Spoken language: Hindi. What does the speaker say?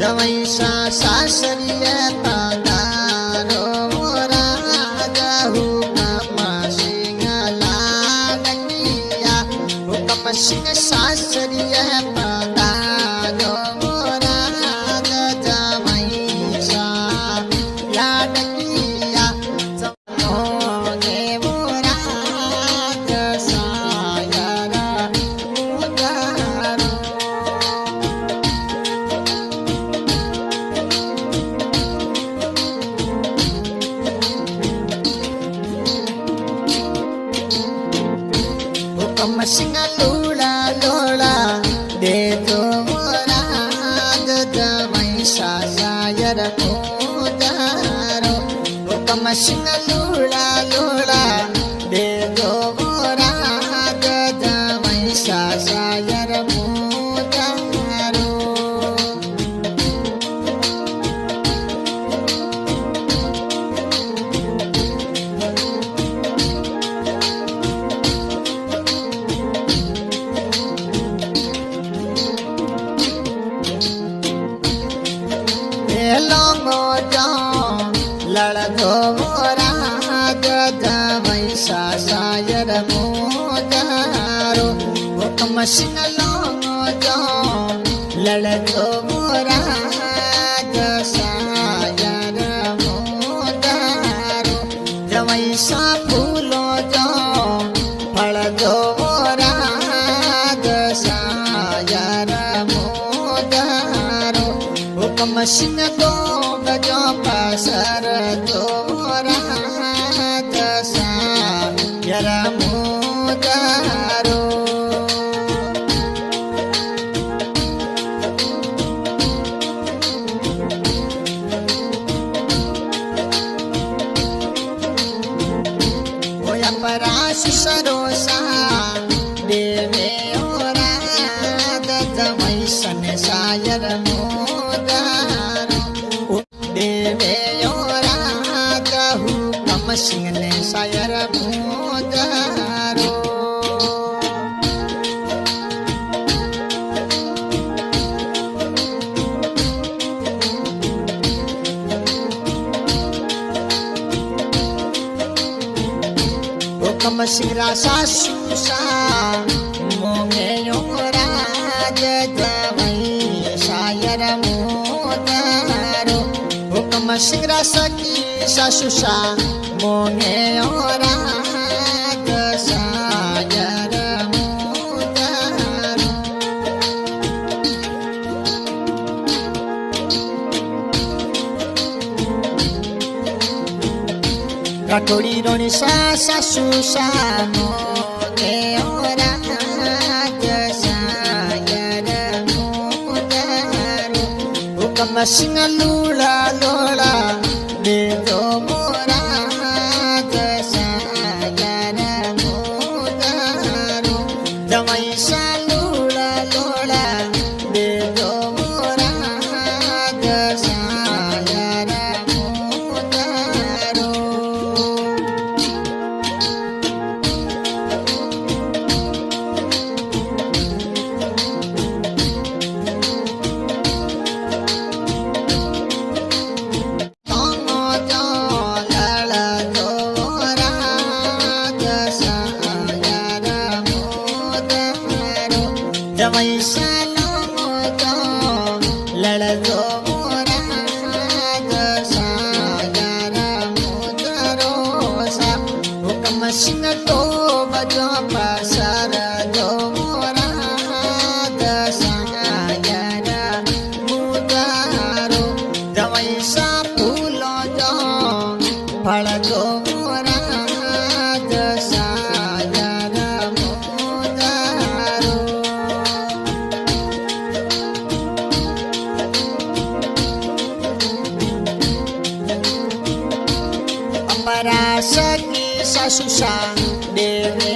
जवैसा सासरिया पधारो मोरा जहु कम सिंह लागनिया हुकम सिंह सासरिया पधारो मोरा जवैसा लागनिया जमोगे मोरा सायरा उदारो हुकम सिंह लूला लोला दे दो मोरा जवैसा सायर उदारो हुकम सिंह लूला लोला दे दो मोरा जवैसा सायर उदारो लोंगो जो लड़ो मोरा जवैसा सायर मोदारो हुकम सिंह लोंगो जो लड़ो मोरा सायर मोदारो जवैसा फूलो जो फल दो मोरा सायर मोदारो हुकम सिंह दो गजो पसर दो रात सायर मोदारो ओया पराश सरोसा देवे ओरा जवैसन सायर मोदारो देवे ओरा हुकम सिंह ने सायर मोदारो हुकम सिंह रासा सुसा मोगे ओरा सायर मोदारो हुकम सिंह रासा की सासुसा मोगे ओरा सायर मोदारो राठोड़ी रोनी सासुसा मोगे ओरा सायर मोदारो हुकम सिंह लूला लोला दे दो मोरा सायर मोदारो जवैसा लूला लोला दे दो मोरा सायर मोदारो जवैसा लोगो जो लड़ो मोरा सायर मोदारो सा हुकम सिंह तो बजो पसर दो मोरा सायर मोदारो जवैसा फूलो जो फल दो मोरा सायर मोदारो पराश की सासुसा देवे